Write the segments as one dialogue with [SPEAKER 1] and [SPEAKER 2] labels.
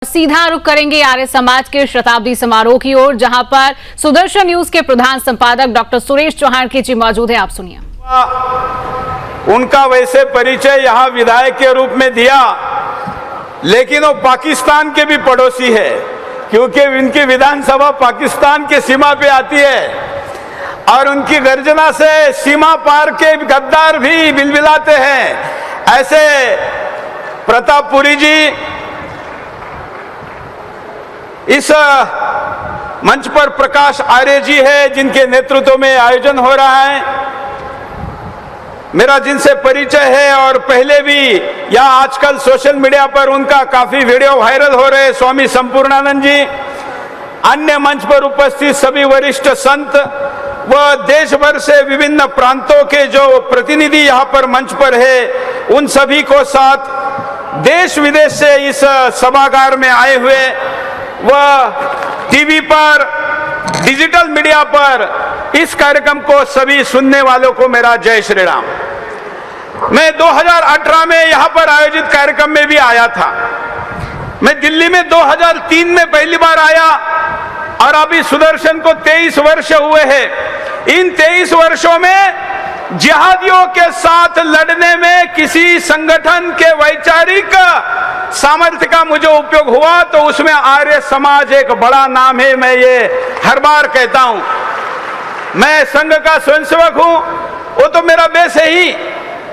[SPEAKER 1] सीधा रुख करेंगे आर्य समाज के शताब्दी समारोह की ओर, जहां पर सुदर्शन न्यूज के प्रधान संपादक डॉक्टर सुरेश चौहान की जी मौजूद है। आप सुनिए।
[SPEAKER 2] उनका वैसे परिचय यहाँ विधायक के रूप में दिया, लेकिन वो पाकिस्तान के भी पड़ोसी है, क्योंकि इनकी विधानसभा पाकिस्तान के सीमा पे आती है और उनकी गर्जना से सीमा पार के गद्दार भी बिलबिलाते हैं। ऐसे प्रतापपुरी जी इस मंच पर प्रकाश आर्य जी है, जिनके नेतृत्व में आयोजन हो रहा है। मेरा जिनसे परिचय है और पहले भी या आजकल सोशल मीडिया पर उनका काफी वीडियो वायरल हो रहे स्वामी संपूर्णानंद जी, अन्य मंच पर उपस्थित सभी वरिष्ठ संत व देश भर से विभिन्न प्रांतों के जो प्रतिनिधि यहाँ पर मंच पर है, उन सभी को साथ देश विदेश से इस सभागार में आए हुए व टीवी पर, डिजिटल मीडिया पर इस कार्यक्रम को सभी सुनने वालों को मेरा जय श्री राम। मैं 2018 में यहाँ पर आयोजित कार्यक्रम में भी आया था। मैं दिल्ली में 2003 में पहली बार आया और अभी सुदर्शन को 23 वर्ष हुए हैं। इन 23 वर्षों में जिहादियों के साथ लड़ने में किसी संगठन के वैचारिक सामर्थ्य का मुझे उपयोग हुआ तो उसमें आर्य समाज एक बड़ा नाम है। मैं ये हर बार कहता हूं। मैं संघ का स्वयंसेवक हूं, वो तो मेरा बेस है ही,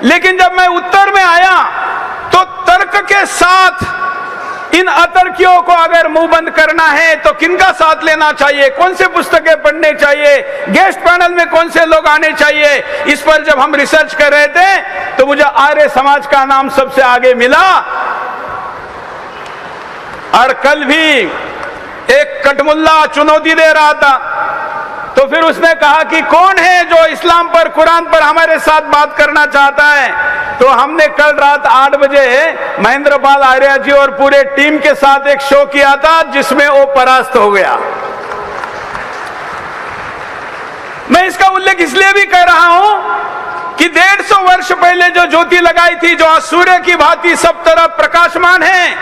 [SPEAKER 2] लेकिन जब मैं उत्तर में आया तो तर्क के साथ इन अतर्कियों को अगर मुंह बंद करना है तो किनका साथ लेना चाहिए, कौन से पुस्तकें पढ़ने चाहिए, गेस्ट पैनल में कौन से लोग आने चाहिए, इस पर जब हम रिसर्च कर रहे थे तो मुझे आर्य समाज का नाम सबसे आगे मिला। और कल भी एक कटमुल्ला चुनौती दे रहा था, तो फिर उसने कहा कि कौन है जो इस्लाम पर, कुरान पर हमारे साथ बात करना चाहता है। तो हमने कल रात 8 बजे महेंद्र पाल आर्य जी और पूरे टीम के साथ एक शो किया था, जिसमें वो परास्त हो गया। मैं इसका उल्लेख इसलिए भी कर रहा हूं कि 150 वर्ष पहले जो ज्योति लगाई थी, जो आज सूर्य की भांति सब तरफ प्रकाशमान है,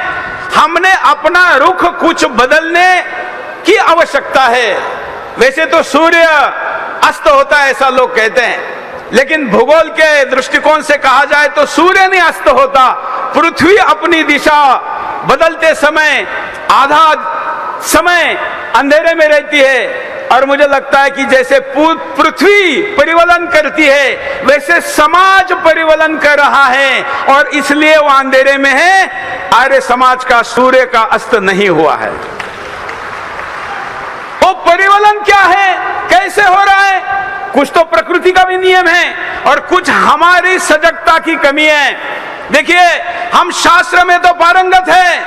[SPEAKER 2] हमने अपना रुख कुछ बदलने की आवश्यकता है। वैसे तो सूर्य अस्त होता है ऐसा लोग कहते हैं, लेकिन भूगोल के दृष्टिकोण से कहा जाए तो सूर्य नहीं अस्त होता। पृथ्वी अपनी दिशा बदलते समय आधा समय अंधेरे में रहती है, और मुझे लगता है कि जैसे पृथ्वी परिवर्तन करती है वैसे समाज परिवर्तन कर रहा है, और इसलिए वो अंधेरे में है। आर्य समाज का सूर्य का अस्त नहीं हुआ है। वो परिवर्तन क्या है, कैसे हो रहा है? कुछ तो प्रकृति का भी नियम है और कुछ हमारी सजगता की कमी है। देखिए, हम शास्त्र में तो पारंगत है,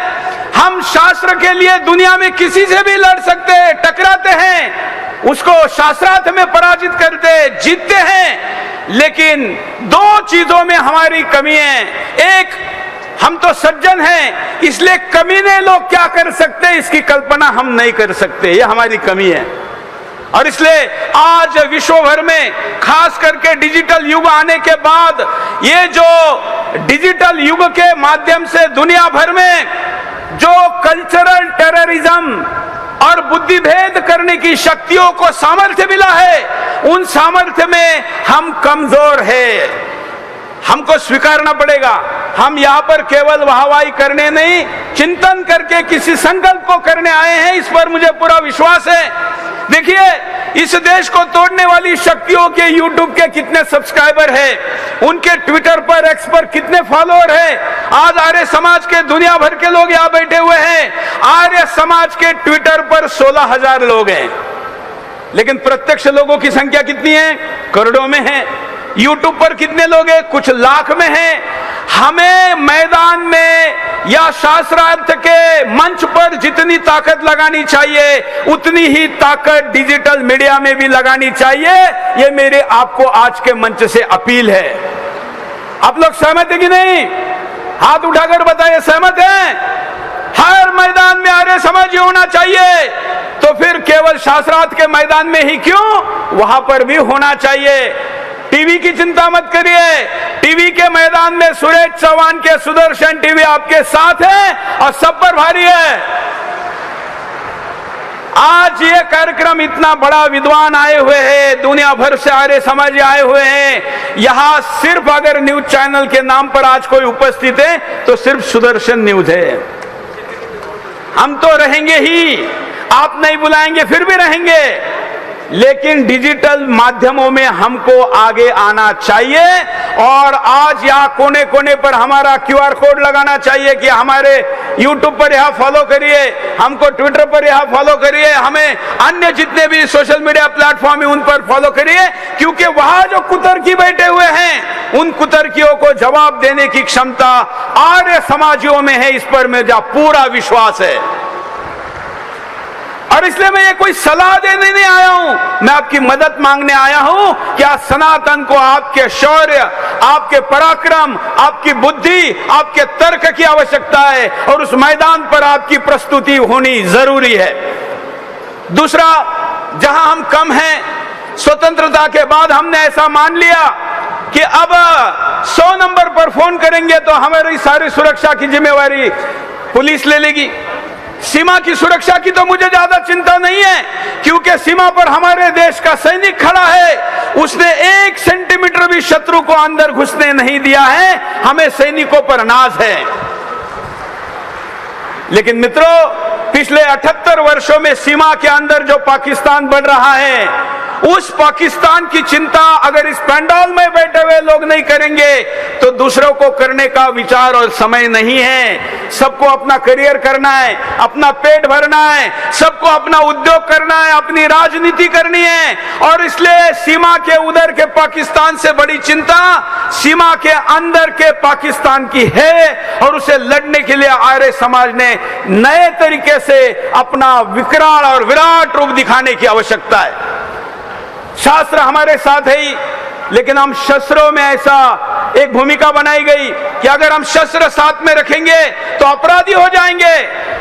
[SPEAKER 2] हम शास्त्र के लिए दुनिया में किसी से भी लड़ सकते हैं, टकराते हैं, उसको शास्त्रार्थ में पराजित करते, जीतते हैं। लेकिन दो चीजों में हमारी कमी है। एक, हम तो सज्जन हैं, इसलिए कमीने लोग क्या कर सकते हैं इसकी कल्पना हम नहीं कर सकते, ये हमारी कमी है। और इसलिए आज विश्व भर में, खास करके डिजिटल युग आने के बाद, ये जो डिजिटल युग के माध्यम से दुनिया भर में जो कल्चरल टेररिज्म और बुद्धि भेद करने की शक्तियों को सामर्थ्य मिला है, उन सामर्थ्य में हम कमजोर हैं। हमको स्वीकारना पड़ेगा। हम यहाँ पर केवल वाहवाही करने नहीं, चिंतन करके किसी संकल्प को करने आए हैं, इस पर मुझे पूरा विश्वास है। देखिए, इस देश को तोड़ने वाली शक्तियों के यूट्यूब के कितने सब्सक्राइबर हैं, उनके ट्विटर पर, एक्स पर कितने फॉलोअर हैं। आज आर्य समाज के दुनिया भर के लोग यहाँ बैठे हुए हैं। आर्य समाज के ट्विटर पर 16,000 लोग हैं, लेकिन प्रत्यक्ष लोगों की संख्या कितनी है? करोड़ों में है। यूट्यूब पर कितने लोग हैं? कुछ लाख में हैं। हमें मैदान में या शास्त्रार्थ के मंच पर जितनी ताकत लगानी चाहिए, उतनी ही ताकत डिजिटल मीडिया में भी लगानी चाहिए। ये मेरे आपको आज के मंच से अपील है। आप लोग सहमत है कि नहीं? हाथ उठाकर बताइए, सहमत हैं? हर मैदान में आर्य समाज होना चाहिए। तो फिर केवल शास्त्रार्थ के मैदान में ही क्यों, वहां पर भी होना चाहिए। टीवी की चिंता मत करिए। टीवी के मैदान में सुरेश चौहान के सुदर्शन टीवी आपके साथ है और सब पर भारी है। आज ये कार्यक्रम इतना बड़ा, विद्वान आए हुए हैं, दुनिया भर से आर्य समाज आए हुए हैं। यहां सिर्फ अगर न्यूज चैनल के नाम पर आज कोई उपस्थित है तो सिर्फ सुदर्शन न्यूज है। हम तो रहेंगे ही, आप नहीं बुलाएंगे फिर भी रहेंगे, लेकिन डिजिटल माध्यमों में हमको आगे आना चाहिए। और आज यहाँ कोने कोने पर हमारा QR कोड लगाना चाहिए कि हमारे YouTube पर यहाँ फॉलो करिए, हमको ट्विटर पर यहाँ फॉलो करिए, हमें अन्य जितने भी सोशल मीडिया प्लेटफॉर्म है उन पर फॉलो करिए, क्योंकि वहां जो कुतर्की बैठे हुए हैं उन कुतर्कियों को जवाब देने की क्षमता आर्य समाजियों में है। इस पर मेरा पूरा विश्वास है और इसलिए मैं ये कोई सलाह देने नहीं आया हूं, मैं आपकी मदद मांगने आया हूं कि आज सनातन को आपके शौर्य, आपके पराक्रम, आपकी बुद्धि, आपके तर्क की आवश्यकता है और उस मैदान पर आपकी प्रस्तुति होनी जरूरी है। दूसरा, जहां हम कम हैं, स्वतंत्रता के बाद हमने ऐसा मान लिया कि अब 100 नंबर पर फोन करेंगे तो हमारी सारी सुरक्षा की जिम्मेवारी पुलिस ले लेगी। सीमा की सुरक्षा की तो मुझे ज्यादा चिंता नहीं है, क्योंकि सीमा पर हमारे देश का सैनिक खड़ा है, उसने 1 सेंटीमीटर भी शत्रु को अंदर घुसने नहीं दिया है। हमें सैनिकों पर नाज है। लेकिन मित्रों, पिछले 78 वर्षों में सीमा के अंदर जो पाकिस्तान बढ़ रहा है, उस पाकिस्तान की चिंता अगर इस पंडाल में बैठे हुए लोग नहीं करेंगे तो दूसरों को करने का विचार और समय नहीं है। सबको अपना करियर करना है, अपना पेट भरना है, सबको अपना उद्योग करना है, अपनी राजनीति करनी है। और इसलिए सीमा के उधर के पाकिस्तान से बड़ी चिंता सीमा के अंदर के पाकिस्तान की है और उसे लड़ने के लिए आर्य समाज ने नए तरीके से अपना विकराल और विराट रूप दिखाने की आवश्यकता है। शास्त्र हमारे साथ है ही, लेकिन हम शस्त्रों में ऐसा एक भूमिका बनाई गई कि अगर हम शस्त्र साथ में रखेंगे तो अपराधी हो जाएंगे।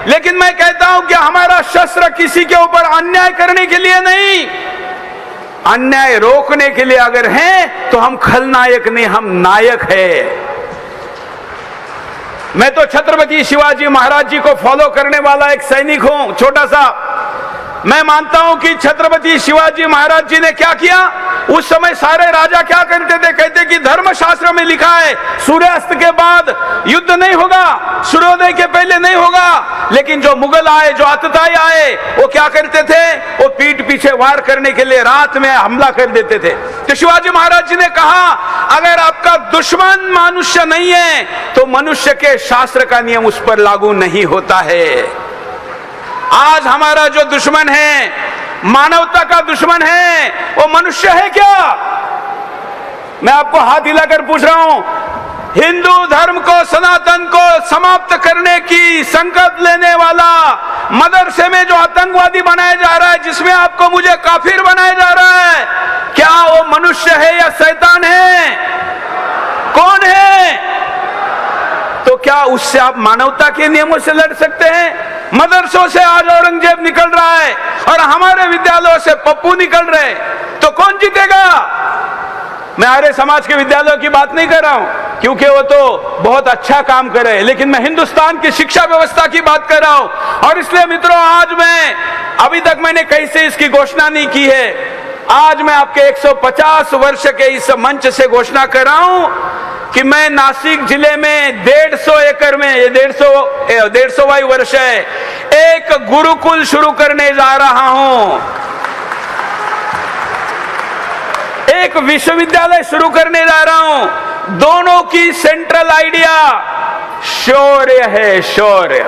[SPEAKER 2] लेकिन मैं कहता हूं कि हमारा शस्त्र किसी के ऊपर अन्याय करने के लिए नहीं, अन्याय रोकने के लिए अगर हैं तो हम खलनायक नहीं, हम नायक हैं। मैं तो छत्रपति शिवाजी महाराज जी को फॉलो करने वाला एक सैनिक हूं, छोटा सा। मैं मानता हूं कि छत्रपति शिवाजी महाराज जी ने क्या किया। उस समय सारे राजा क्या करते थे, कहते कि धर्मशास्त्र में लिखा है सूर्यास्त के बाद युद्ध नहीं होगा, सूर्योदय के पहले नहीं होगा। लेकिन जो मुगल आए, जो आतताई आए, वो क्या करते थे, वो पीठ पीछे वार करने के लिए रात में हमला कर देते थे। तो शिवाजी महाराज जी ने कहा, अगर आपका दुश्मन मनुष्य नहीं है तो मनुष्य के शास्त्र का नियम उस पर लागू नहीं होता है। आज हमारा जो दुश्मन है, मानवता का दुश्मन है, वो मनुष्य है क्या? मैं आपको हाथ हिलाकर पूछ रहा हूं, हिंदू धर्म को, सनातन को समाप्त करने की संकल्प लेने वाला मदरसे में जो आतंकवादी बनाया जा रहा है, जिसमें आपको मुझे काफिर बनाया जा रहा है, क्या वो मनुष्य है या शैतान है? कौन है? तो क्या उससे आप मानवता के नियमों से लड़ सकते हैं? मदरसों से आज औरंगजेब निकल रहा है और हमारे विद्यालयों से पप्पू निकल रहे, तो कौन जीतेगा? मैं आर्य समाज के विद्यालयों की बात नहीं कर रहा हूं, क्योंकि वो तो बहुत अच्छा काम कर रहे हैं, लेकिन मैं हिंदुस्तान की शिक्षा व्यवस्था की बात कर रहा हूं। और इसलिए मित्रों, आज मैं, अभी तक मैंने कैसे इसकी घोषणा नहीं की है, आज मैं आपके 150 वर्ष के इस मंच से घोषणा कर रहा हूं कि मैं नासिक जिले में 150 एकड़ में, ये 150वां वर्ष है, एक गुरुकुल शुरू करने जा रहा हूं, एक विश्वविद्यालय शुरू करने जा रहा हूं। दोनों की सेंट्रल आइडिया शौर्य है, शौर्य।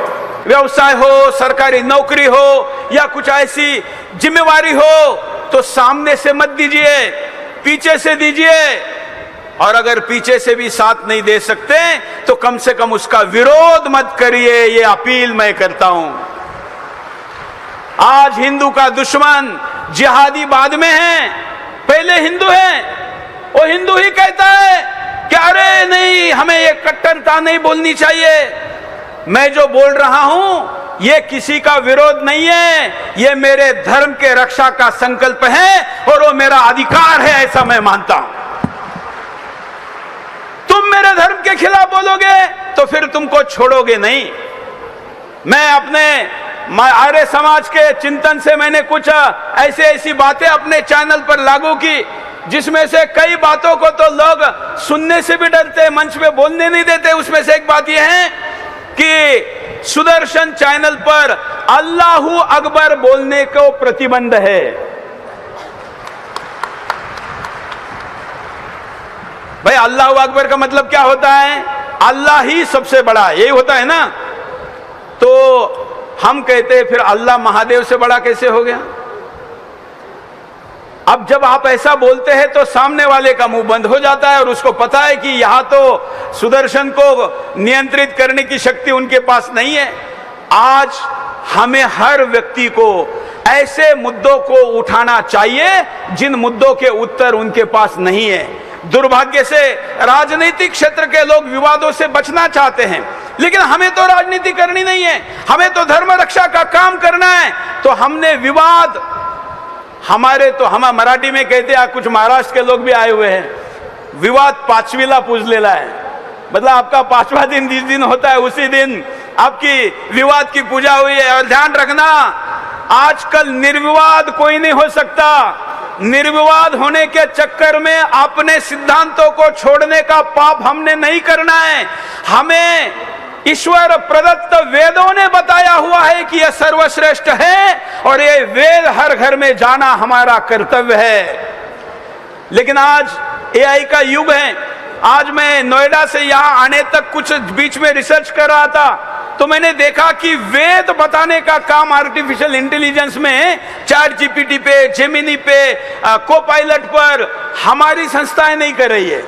[SPEAKER 2] व्यवसाय हो, सरकारी नौकरी हो या कुछ ऐसी जिम्मेवारी हो तो सामने से मत दीजिए, पीछे से दीजिए। और अगर पीछे से भी साथ नहीं दे सकते तो कम से कम उसका विरोध मत करिए, ये अपील मैं करता हूं। आज हिंदू का दुश्मन जिहादी बाद में है, पहले हिंदू है। वो हिंदू ही कहता है कि अरे नहीं, हमें ये कट्टरता नहीं बोलनी चाहिए। मैं जो बोल रहा हूं ये किसी का विरोध नहीं है, ये मेरे धर्म के रक्षा का संकल्प है और वो मेरा अधिकार है, ऐसा मैं मानता हूं। के खिलाफ बोलोगे तो फिर तुमको छोड़ोगे नहीं। मैं अपने आर्य समाज के चिंतन से मैंने कुछ ऐसी बातें अपने चैनल पर लागू की, जिसमें से कई बातों को तो लोग सुनने से भी डरते, मंच पे बोलने नहीं देते। उसमें से एक बात यह है कि सुदर्शन चैनल पर अल्लाहू अकबर बोलने को प्रतिबंध है। भाई अल्लाहू अकबर का मतलब क्या होता है? अल्लाह ही सबसे बड़ा, यही होता है ना। तो हम कहते हैं फिर अल्लाह महादेव से बड़ा कैसे हो गया? अब जब आप ऐसा बोलते हैं तो सामने वाले का मुंह बंद हो जाता है और उसको पता है कि यहां तो सुदर्शन को नियंत्रित करने की शक्ति उनके पास नहीं है। आज हमें हर व्यक्ति को ऐसे मुद्दों को उठाना चाहिए जिन मुद्दों के उत्तर उनके पास नहीं है। दुर्भाग्य से राजनीतिक क्षेत्र के लोग विवादों से बचना चाहते हैं, लेकिन हमें तो राजनीति करनी नहीं है, हमें तो धर्म रक्षा का काम करना है। तो हमने विवाद, हमारे तो हम मराठी में कहते हैं, कुछ महाराष्ट्र के लोग भी आए हुए हैं, विवाद पांचवीला पूजलेला है। मतलब आपका पांचवा दिन जिस दिन होता है उसी दिन आपकी विवाद की पूजा हुई है। और ध्यान रखना, आजकल निर्विवाद कोई नहीं हो सकता। निर्विवाद होने के चक्कर में अपने सिद्धांतों को छोड़ने का पाप हमने नहीं करना है। हमें ईश्वर प्रदत्त वेदों ने बताया हुआ है कि यह सर्वश्रेष्ठ है और ये वेद हर घर में जाना हमारा कर्तव्य है। लेकिन आज एआई का युग है। आज मैं नोएडा से यहां आने तक कुछ बीच में रिसर्च कर रहा था, तो मैंने देखा कि वेद बताने का काम आर्टिफिशियल इंटेलिजेंस में चैट जीपीटी पे, जेमिनी पे, कोपायलट पर हमारी संस्थाएं नहीं कर रही है।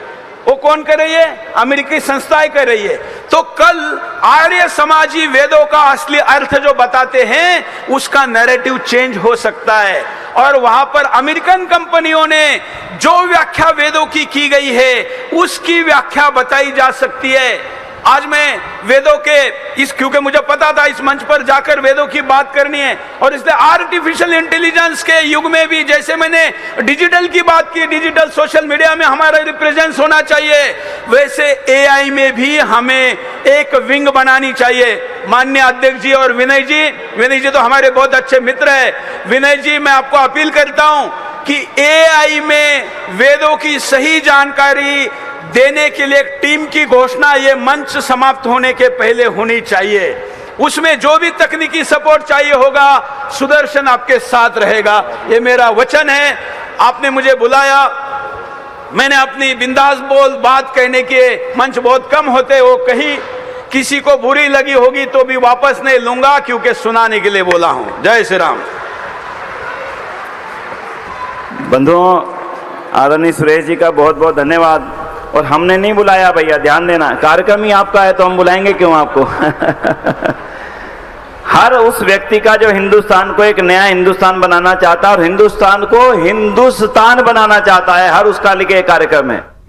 [SPEAKER 2] वो कौन कर रही है? अमेरिकी संस्थाएं कर रही है। तो कल आर्य समाजी वेदों का असली अर्थ जो बताते हैं उसका नैरेटिव चेंज हो सकता है और वहां पर अमेरिकन कंपनियों ने जो व्याख्या वेदों की गई है उसकी व्याख्या बताई जा सकती है। आज मैं वेदों के क्योंकि मुझे पता था इस मंच पर जाकर वेदों की बात करनी है, और इसलिए आर्टिफिशियल इंटेलिजेंस के युग में भी जैसे मैंने डिजिटल की बात की, डिजिटल सोशल मीडिया में हमारा रिप्रेजेंस होना चाहिए, वैसे एआई में भी हमें एक विंग बनानी चाहिए। माननीय अध्यक्ष जी और विनय जी तो हमारे बहुत अच्छे मित्र है। विनय जी, मैं आपको अपील करता हूं कि एआई में वेदों की सही जानकारी देने के लिए एक टीम की घोषणा ये मंच समाप्त होने के पहले होनी चाहिए। उसमें जो भी तकनीकी सपोर्ट चाहिए होगा, सुदर्शन आपके साथ रहेगा, ये मेरा वचन है। आपने मुझे बुलाया, मैंने अपनी बिंदास बात कहने के मंच बहुत कम होते, वो कही किसी को बुरी लगी होगी तो भी वापस नहीं लूंगा, क्योंकि सुनाने के लिए बोला हूं। जय श्री राम।
[SPEAKER 3] बंधुओं, आदरणीय सुरेश जी का बहुत बहुत धन्यवाद। और हमने नहीं बुलाया भैया, ध्यान देना, कार्यक्रम ही आपका है तो हम बुलाएंगे क्यों आपको? हर उस व्यक्ति का जो हिंदुस्तान को एक नया हिंदुस्तान बनाना चाहता है और हिंदुस्तान को हिंदुस्तान बनाना चाहता है, हर उसका लिए कार्यक्रम है।